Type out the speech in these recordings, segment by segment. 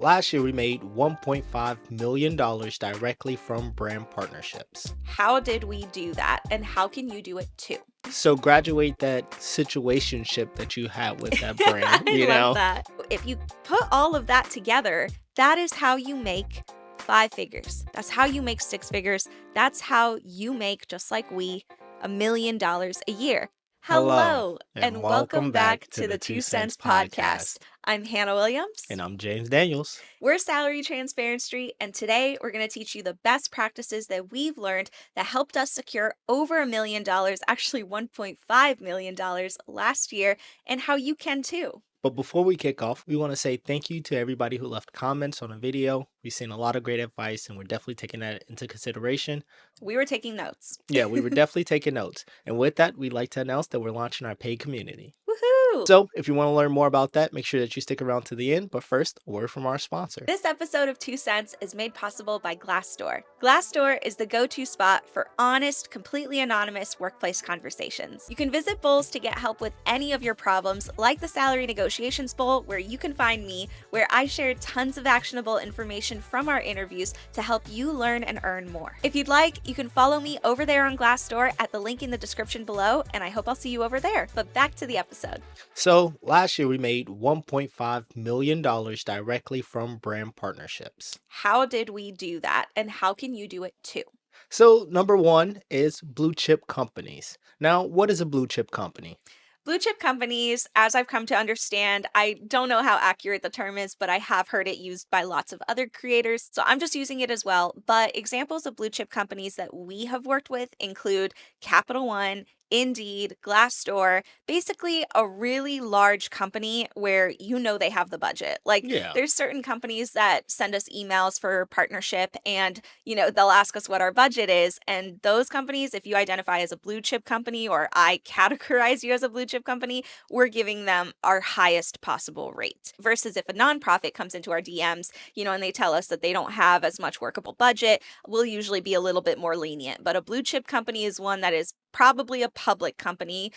last year we made $1.5 million directly from brand partnerships. How did we do that? And how can you do it too? So graduate that situationship that you had with that brand, I love that. If you put all of that together, that is how you make 5 figures. That's how you make 6 figures. That's how you make, just like we, $1 million a year. Hello, Hello, and and welcome welcome back back to to the the 2 Two Cents Cents Podcast. Podcast. I'm Hannah Williams. And I'm James Daniels. We're Salary Transparency, and today we're going to teach you the best practices that we've learned that helped us secure over $1 million, actually $1.5 million last year, and how you can too. But before we kick off, we want to say thank you to everybody who left comments on the video. We've seen a lot of great advice, and we're definitely taking that into consideration. We were taking notes. Yeah, we were definitely taking notes. And with that, we'd like to announce that we're launching our paid community. Woohoo! So if you want to learn more about that, make sure that you stick around to the end. But first, a word from our sponsor. This episode of 2 Cents is made possible by Glassdoor. Glassdoor is the go-to spot for honest, completely anonymous workplace conversations. You can visit Bulls to get help with any of your problems, like the Salary Negotiations Bowl, where you can find me, where I share tons of actionable information from our interviews to help you learn and earn more. If you'd like, you can follow me over there on Glassdoor at the link in the description below, and I hope I'll see you over there. But back to the episode. So last year we made $1.5 million directly from brand partnerships. How did we do that, and how can you do it too? So number one is blue chip companies. Now, what is a blue chip company? Blue chip companies, as I've come to understand, I don't know how accurate the term is, but I have heard it used by lots of other creators, so I'm just using it as well. But examples of blue chip companies that we have worked with include Capital One, Indeed, Glassdoor, basically a really large company where you know they have the budget. Like Yeah. there's certain companies that send us emails for partnership and, they'll ask us what our budget is. And those companies, if you identify as a blue chip company or I categorize you as a blue chip company, we're giving them our highest possible rate. Versus if a nonprofit comes into our DMs, and they tell us that they don't have as much workable budget, we'll usually be a little bit more lenient. But a blue chip company is one that is probably a public company,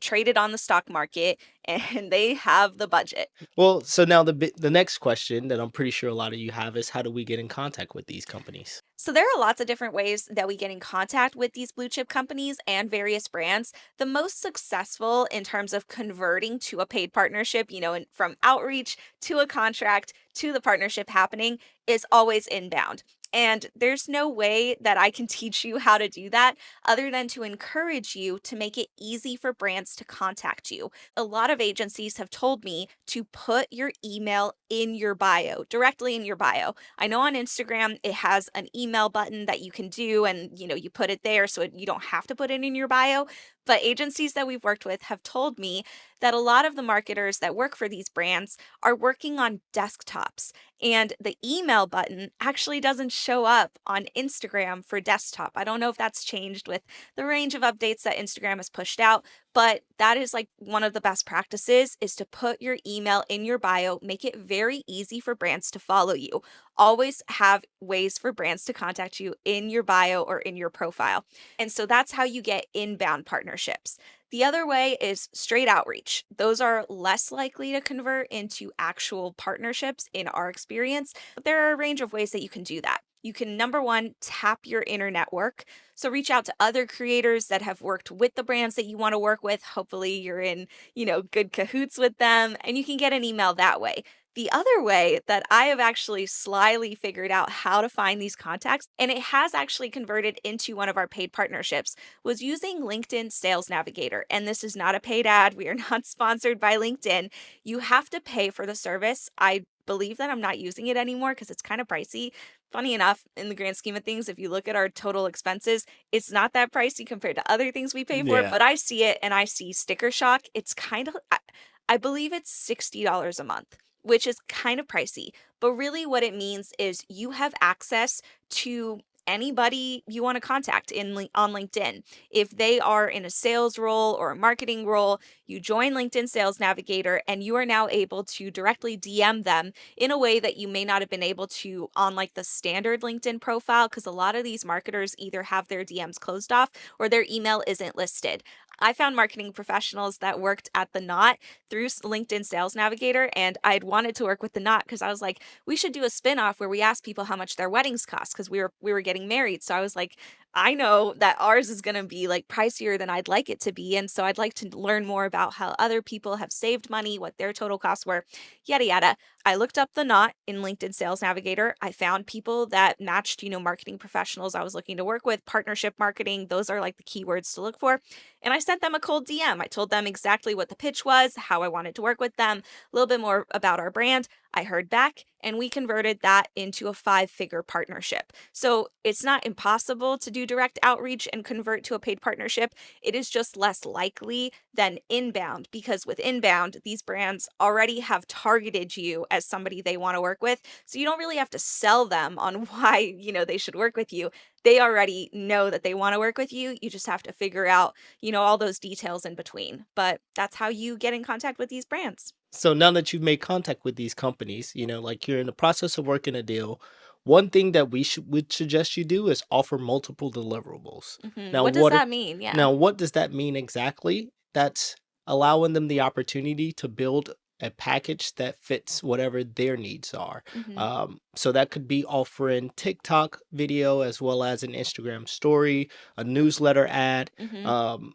traded on the stock market, and they have the budget. Well, so now the next question that I'm pretty sure a lot of you have is how do we get in contact with these companies? So there are lots of different ways that we get in contact with these blue chip companies and various brands. The most successful in terms of converting to a paid partnership, from outreach to a contract to the partnership happening is always inbound. And there's no way that I can teach you how to do that other than to encourage you to make it easy for brands to contact you. A lot of agencies have told me to put your email in your bio, directly in your bio. I know on Instagram it has an email button that you can do and you put it there so you don't have to put it in your bio. But agencies that we've worked with have told me that a lot of the marketers that work for these brands are working on desktops, and the email button actually doesn't show up on Instagram for desktop. I don't know if that's changed with the range of updates that Instagram has pushed out, but that is like one of the best practices is to put your email in your bio, make it very easy for brands to follow you. Always have ways for brands to contact you in your bio or in your profile. And so that's how you get inbound partnerships. The other way is straight outreach. Those are less likely to convert into actual partnerships in our experience, but there are a range of ways that you can do that. You can, number one, tap your inner network. So reach out to other creators that have worked with the brands that you want to work with. Hopefully you're in, good cahoots with them, and you can get an email that way. The other way that I have actually slyly figured out how to find these contacts, and it has actually converted into one of our paid partnerships, was using LinkedIn Sales Navigator. And this is not a paid ad. We are not sponsored by LinkedIn. You have to pay for the service. I believe that I'm not using it anymore because it's kind of pricey. Funny enough, in the grand scheme of things, if you look at our total expenses, it's not that pricey compared to other things we pay for, Yeah. but I see it and I see sticker shock. It's kind of, I believe it's $60 a month, which is kind of pricey. But really what it means is you have access to anybody you want to contact on LinkedIn. If they are in a sales role or a marketing role, you join LinkedIn Sales Navigator and you are now able to directly DM them in a way that you may not have been able to on like the standard LinkedIn profile, because a lot of these marketers either have their DMs closed off or their email isn't listed. I found marketing professionals that worked at the Knot through LinkedIn Sales Navigator, and I'd wanted to work with the Knot because I was like, we should do a spinoff where we ask people how much their weddings cost because we were getting married. So I was like, I know that ours is going to be like pricier than I'd like it to be, and so I'd like to learn more about how other people have saved money, what their total costs were, yada yada. I looked up the Knot in LinkedIn Sales Navigator. I found people that matched, marketing professionals I was looking to work with, partnership marketing. Those are like the keywords to look for. And I sent them a cold DM. I told them exactly what the pitch was, how I wanted to work with them, a little bit more about our brand. I heard back and we converted that into a 5-figure partnership. So it's not impossible to do direct outreach and convert to a paid partnership. It is just less likely than inbound because with inbound, these brands already have targeted you as somebody they want to work with. So you don't really have to sell them on why, they should work with you. They already know that they want to work with you. You just have to figure out, all those details in between. But that's how you get in contact with these brands. So now that you've made contact with these companies, like you're in the process of working a deal, one thing that would suggest you do is offer multiple deliverables. Now, What does what that mean? Yeah. now what does that mean exactly? That's allowing them the opportunity to build a package that fits whatever their needs are. hmm So that could be offering TikTok video as well as an Instagram story, a newsletter ad. hmm Um,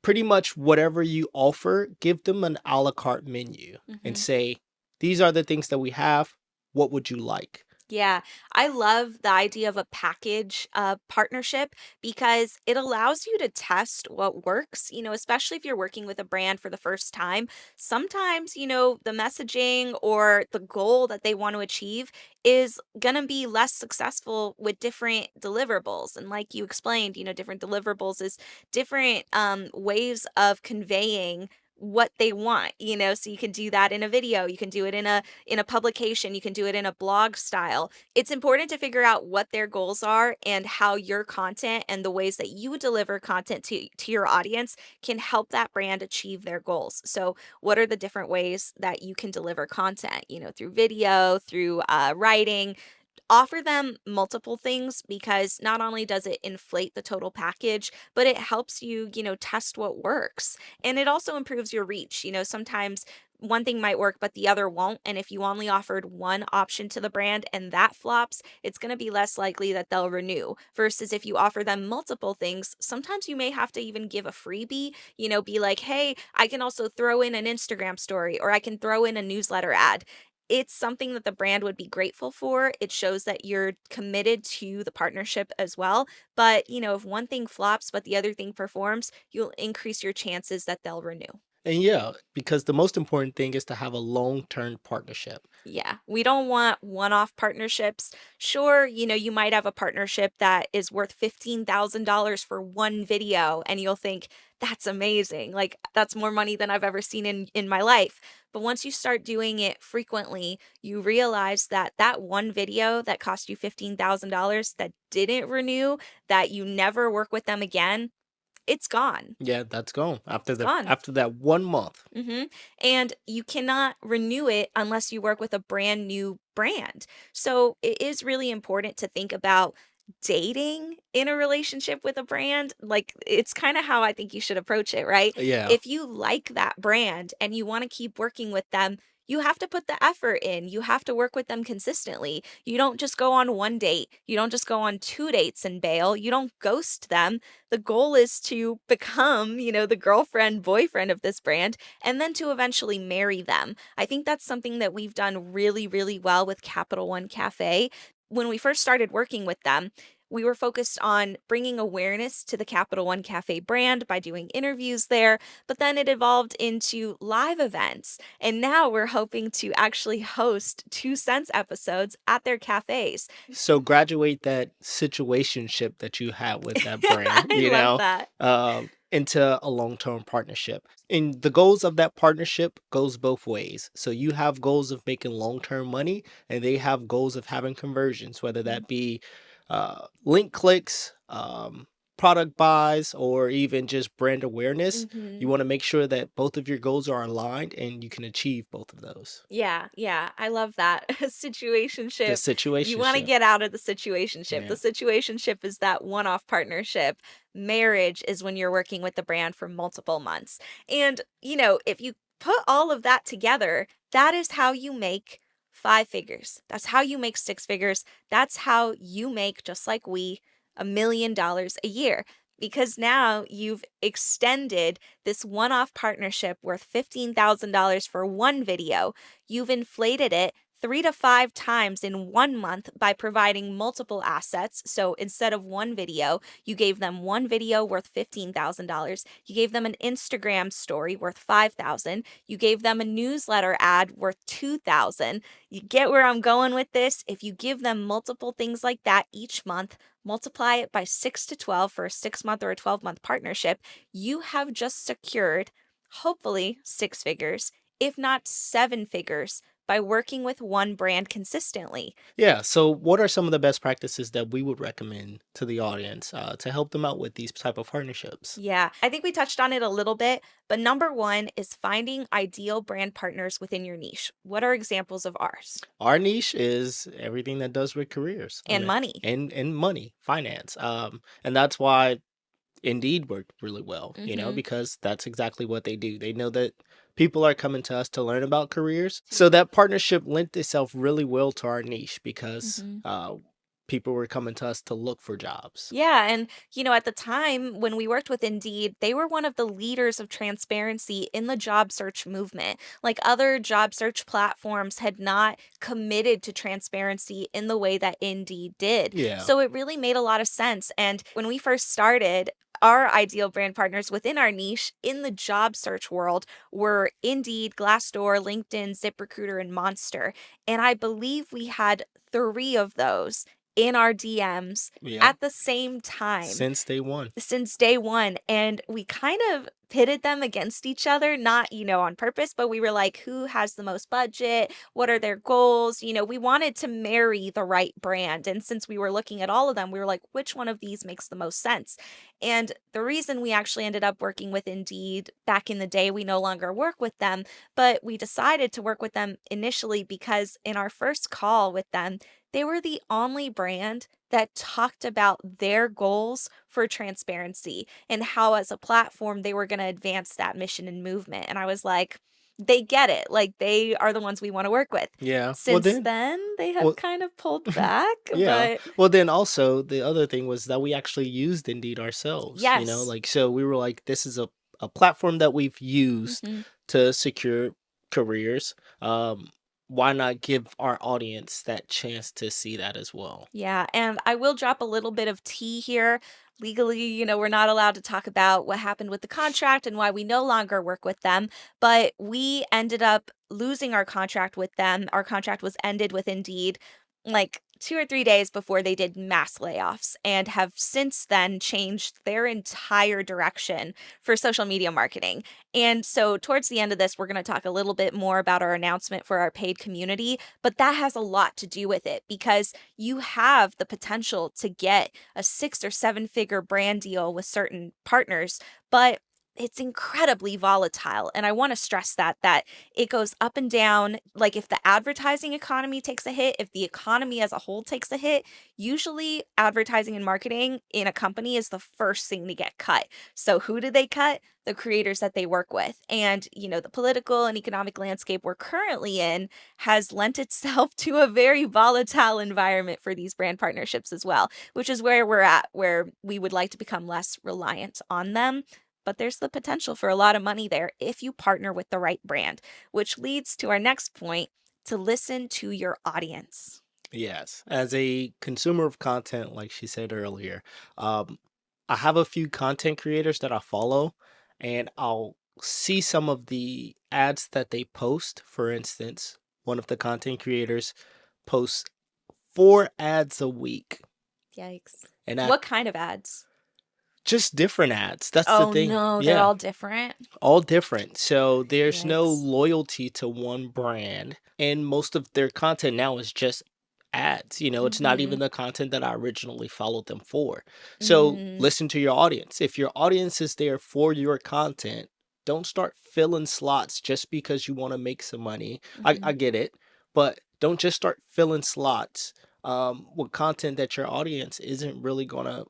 Pretty much whatever you offer, give them an a la carte menu and hmm say, "These are the things that we have. What would you like?" Yeah, I love the idea of a package partnership because it allows you to test what works, especially if you're working with a brand for the first time. Sometimes, the messaging or the goal that they want to achieve is going to be less successful with different deliverables. And like you explained, different deliverables is different ways of conveying what they want, so you can do that in a video, you can do it in a publication, you can do it in a blog style. It's important to figure out what their goals are and how your content and the ways that you deliver content to your audience can help that brand achieve their goals. So, what are the different ways that you can deliver content, through video, through writing, offer them multiple things because not only does it inflate the total package, but it helps you, test what works. And it also improves your reach. Sometimes one thing might work, but the other won't. And if you only offered one option to the brand and that flops, it's going to be less likely that they'll renew. Versus if you offer them multiple things, sometimes you may have to even give a freebie, be like, hey, I can also throw in an Instagram story or I can throw in a newsletter ad. It's something that the brand would be grateful for. It shows that you're committed to the partnership as well. But, if one thing flops, but the other thing performs, you'll increase your chances that they'll renew. And yeah, because the most important thing is to have a long-term partnership. Yeah, we don't want one off partnerships. Sure, you might have a partnership that is worth $15,000 for one video, and you'll think, that's amazing. Like, that's more money than I've ever seen in my life. But once you start doing it frequently, you realize that that one video that cost you $15,000 that didn't renew, that you never work with them again, it's gone. Yeah, that's gone It's gone. after that 1 month. And you cannot renew it unless you work with a brand new brand. So it is really important to think about dating in a relationship with a brand. Like it's kind of how I think you should approach it, right? Yeah. If you like that brand and you want to keep working with them, you have to put the effort in. You have to work with them consistently. You don't just go on one date. You don't just go on two dates and bail. You don't ghost them. The goal is to become, the girlfriend, boyfriend of this brand and then to eventually marry them. I think that's something that we've done really, really well with Capital One Cafe. When we first started working with them, we were focused on bringing awareness to the Capital One Cafe brand by doing interviews there, but then it evolved into live events. And now we're hoping to actually host 2 Cents episodes at their cafes. So graduate that situationship that you had with that brand, I love that. into a long-term partnership. And the goals of that partnership goes both ways. So you have goals of making long-term money, and they have goals of having conversions, whether Mhm. that be link clicks, product buys or even just brand awareness, you Mhm. want to make sure that both of your goals are aligned and you can achieve both of those. Yeah, yeah, I love that. The Situationship. You wanna situationship. get out of the situationship. The Yeah. situationship is that one-off partnership. Marriage is when you're working with the brand for multiple months. And, if you put all of that together, that is how you make 5 figures. That's how you make 6 figures. That's how you make, just like we, $1,000,000 a year. Because now you've extended this one-off partnership worth $15,000 for one video. You've inflated it 3 to 5 times in 1 month by providing multiple assets. So instead of one video, you gave them one video worth $15,000. You gave them an Instagram story worth 5,000. You gave them a newsletter ad worth 2,000. You get where I'm going with this? If you give them multiple things like that each month, multiply it by 6 to 12 for a 6 month or a 12-month partnership, you have just secured hopefully 6 figures, if not 7 figures, by working with one brand consistently. Yeah. So, what are some of the best practices that we would recommend to the audience to help them out with these type of partnerships? Yeah, I think we touched on it a little bit, but number one is finding ideal brand partners within your niche. What are examples of ours? Our niche is everything that does with careers. I And mean, money. and money, finance. And that's why Indeed worked really well, Mm-hmm. because that's exactly what they do. They know that people are coming to us to learn about careers. So that partnership lent itself really well to our niche because Mm-hmm. people were coming to us to look for jobs. Yeah. And, at the time when we worked with Indeed, they were one of the leaders of transparency in the job search movement. Like other job search platforms had not committed to transparency in the way that Indeed did. Yeah. So it really made a lot of sense. And when we first started, our ideal brand partners within our niche in the job search world were Indeed, Glassdoor, LinkedIn, ZipRecruiter, and Monster. And I believe we had 3 of those in our DMs Yep. at the same time Since day one. since day one. And we kind of pitted them against each other, not, on purpose, but we were like, who has the most budget? What are their goals? We wanted to marry the right brand. And since we were looking at all of them, we were like, which one of these makes the most sense? And the reason we actually ended up working with Indeed back in the day, we no longer work with them, but we decided to work with them initially because in our first call with them, they were the only brand that talked about their goals for transparency and how, as a platform, they were going to advance that mission and movement. And I was like, they get it. Like, they are the ones we want to work with. Yeah. Well Since then, then, they have well, kind of pulled back, yeah. but Well, then also the other thing was that we actually used Indeed ourselves, yes. like so we were like, this is a platform that we've used Hmm. to secure careers. Why not give our audience that chance to see that as well? Yeah, and I will drop a little bit of tea here. Legally, we're not allowed to talk about what happened with the contract and why we no longer work with them, but we ended up losing our contract with them. Our contract was ended with Indeed like 2 or 3 days before they did mass layoffs and have since then changed their entire direction for social media marketing. And so, towards the end of this, we're going to talk a little bit more about our announcement for our paid community, but that has a lot to do with it because you have the potential to get a 6 or 7 figure brand deal with certain partners, but it's incredibly volatile. And I want to stress that it goes up and down. Like if the advertising economy takes a hit, if the economy as a whole takes a hit, usually advertising and marketing in a company is the first thing to get cut. So who do they cut? The creators that they work with. And, the political and economic landscape we're currently in has lent itself to a very volatile environment for these brand partnerships as well, which is where we're at, where we would like to become less reliant on them. But there's the potential for a lot of money there if you partner with the right brand, which leads to our next point to listen to your audience. Yes. As a consumer of content, like she said earlier, um, I have a few content creators that I follow, and I'll see some of the ads that they post. For instance, one of the content creators posts 4 ads a week, Yikes. and I What kind of ads? just different ads. That's the Oh thing. no, they're Yeah, all different. all different. So there's no Yikes. loyalty to one brand, and most of their content now is just ads. It's not even Mhm. the content that I originally followed them for. So Mm. listen to your audience. If your audience is there for your content, don't start filling slots just because you want to make some money. I Mhm. get it, but don't just start filling slots with content that your audience isn't really gonna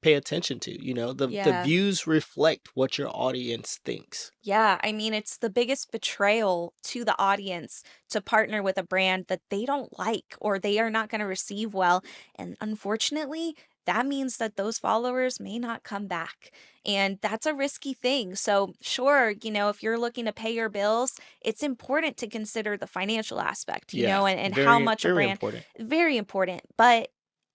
pay attention to. The Yeah. views reflect what your audience thinks. Yeah, I mean, it's the biggest betrayal to the audience to partner with a brand that they don't like or they are not going to receive well. And unfortunately, that means that those followers may not come back. And that's a risky thing. So, sure, if you're looking to pay your bills, it's important to consider the financial aspect, Yeah, and how very much a very brand, important. very important. But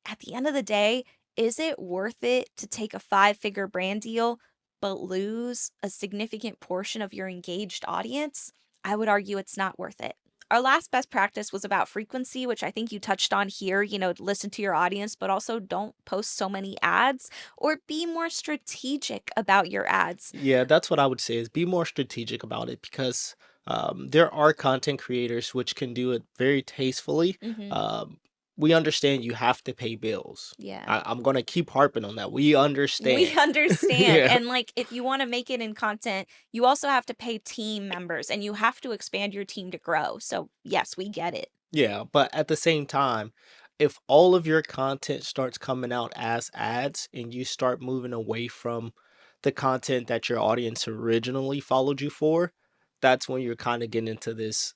at the end of the day, is it worth it to take a five-figure brand deal but lose a significant portion of your engaged audience? I would argue it's not worth it. Our last best practice was about frequency, which I think you touched on here. Listen to your audience, but also don't post so many ads or be more strategic about your ads. Yeah, that's what I would say is be more strategic about it because there are content creators which can do it very tastefully. Hmm. Um, we understand you have to pay bills. Yeah. I'm gonna keep harping on that. We We understand. understand. Yeah. And like if you want to make it in content, you also have to pay team members and you have to expand your team to grow. So, yes, we get it. Yeah, but at the same time, if all of your content starts coming out as ads and you start moving away from the content that your audience originally followed you for, that's when you're kind of getting into this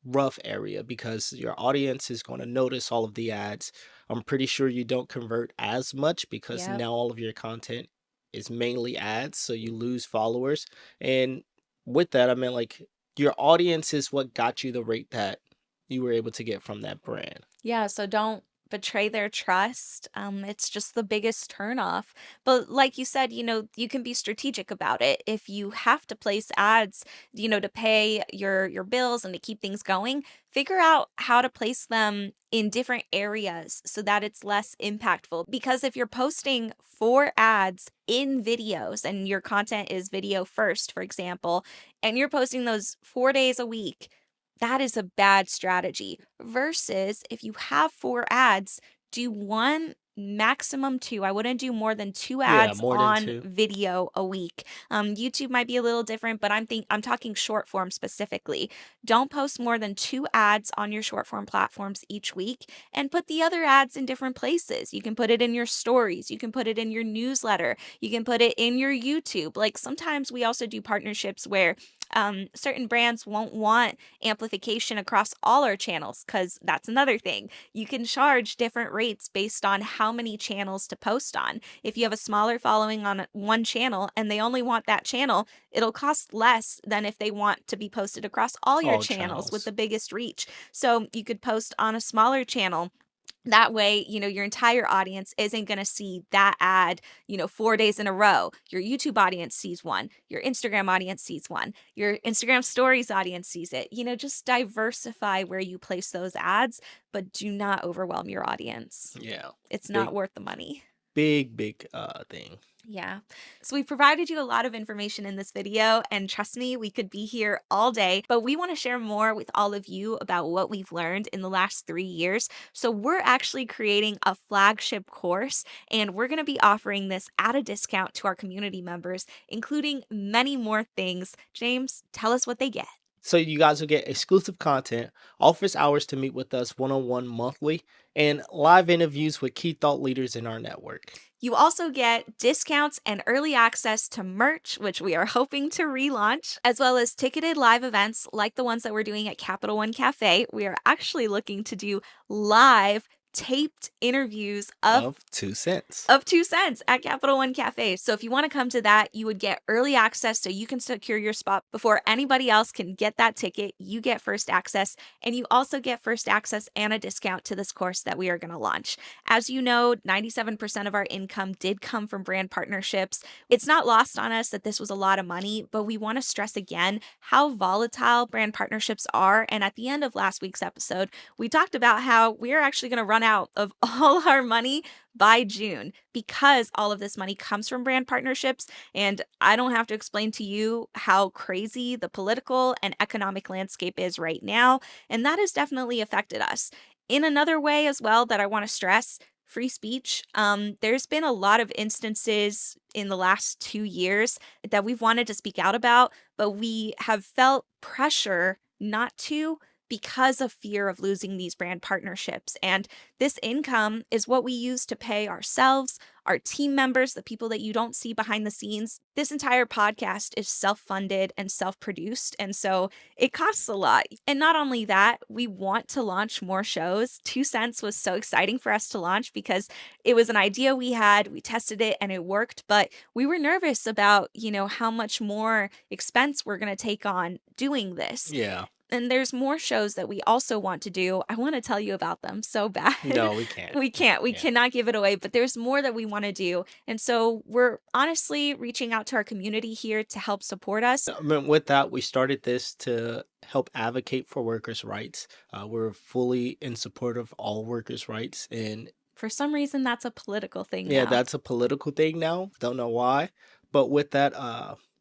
rough area because your audience is going to notice all of the ads. I'm pretty sure you don't convert as much because Yep. now all of your content is mainly ads, so you lose followers. And with that, I mean, like, your audience is what got you the rate that you were able to get from that brand. Yeah, so don't betray their trust. It's just the biggest turnoff. But like you said, you can be strategic about it. If you have to place ads, to pay your bills and to keep things going, figure out how to place them in different areas so that it's less impactful. Because if you're posting four ads in videos and your content is video first, for example, and you're posting those 4 days a week, that is a bad strategy. Versus if you have four ads, do one, maximum two. I wouldn't do more than two Yeah, ads more than on two. video a week. YouTube might be a little different, but I'm talking short form specifically. Don't post more than two ads on your short form platforms each week and put the other ads in different places. You can put it in your stories, you can put it in your newsletter, you can put it in your YouTube. Like sometimes we also do partnerships where certain brands won't want amplification across all our channels because that's another thing. You can charge different rates based on how many channels to post on. If you have a smaller following on one channel and they only want that channel, it'll cost less than if they want to be posted across all your All channels with channels. the biggest reach. So you could post on a smaller channel. That way, your entire audience isn't going to see that ad, 4 days in a row. Your YouTube audience sees one, your Instagram audience sees one, your Instagram stories audience sees it. Just diversify where you place those ads, but do not overwhelm your audience. Yeah. It's not Big, worth the money. big thing. Yeah. So we provided you a lot of information in this video, and trust me, we could be here all day, but we want to share more with all of you about what we've learned in the last 3 years. So we're actually creating a flagship course, and we're going to be offering this at a discount to our community members, including many more things. James, tell us what they get. So you guys will get exclusive content, office hours to meet with us one-on-one monthly, and live interviews with key thought leaders in our network. You also get discounts and early access to merch, which we are hoping to relaunch, as well as ticketed live events like the ones that we're doing at Capital One Cafe. We are actually looking to do live taped interviews Of 2 cents. of 2 cents at Capital One Cafe. So if you wanna come to that, you would get early access so you can secure your spot before anybody else can get that ticket. You get first access, and you also get first access and a discount to this course that we are gonna launch. As you know, 97% of our income did come from brand partnerships. It's not lost on us that this was a lot of money, but we wanna stress again how volatile brand partnerships are, and at the end of last week's episode, we talked about how we're actually gonna run out of all our money by June because all of this money comes from brand partnerships. And I don't have to explain to you how crazy the political and economic landscape is right now. And that has definitely affected us. In another way as well that I want to stress, free speech. There's been a lot of instances in the last 2 years that we've wanted to speak out about, but we have felt pressure not to because of fear of losing these brand partnerships. And this income is what we use to pay ourselves, our team members, the people that you don't see behind the scenes. This entire podcast is self funded and self produced. And so it costs a lot. And not only that, we want to launch more shows. 2 Cents was so exciting for us to launch because it was an idea we had, we tested it and it worked, but we were nervous about, how much more expense we're going to take on doing this. Yeah. And there's more shows that we also want to do. I wanna tell you about them so bad. No, we can't. We can't, we Yeah. cannot give it away, but there's more that we wanna do, and so we're honestly reaching out to our community here to help support us. I mean, with that, we started this to help advocate for workers' rights. We're fully in support of all workers' rights, and For some reason, that's a political thing yeah, now. that's a political thing now. Don't know why. But with that,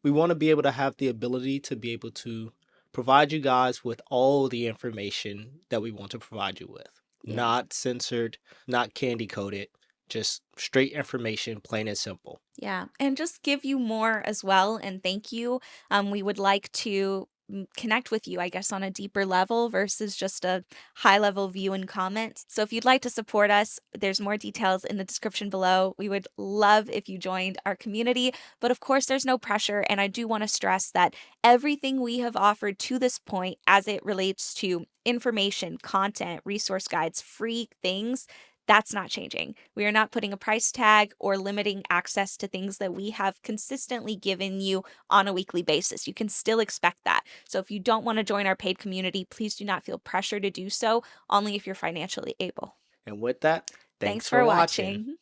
we want to be able to have the ability to be able to provide you guys with all the information that we want to provide you with. Yeah. Not censored, not candy coated, just straight information, plain and simple. Yeah, and just give you more as well, and thank you. We would like to connect with you, I guess, on a deeper level versus just a high level view and comment. So if you'd like to support us, there's more details in the description below. We would love if you joined our community, but of course, there's no pressure. And I do want to stress that everything we have offered to this point, as it relates to information, content, resource guides, free things, that's not changing. We are not putting a price tag or limiting access to things that we have consistently given you on a weekly basis. You can still expect that. So if you don't want to join our paid community, please do not feel pressure to do so, only if you're financially able. And with that, thanks Thanks for for watching. watching.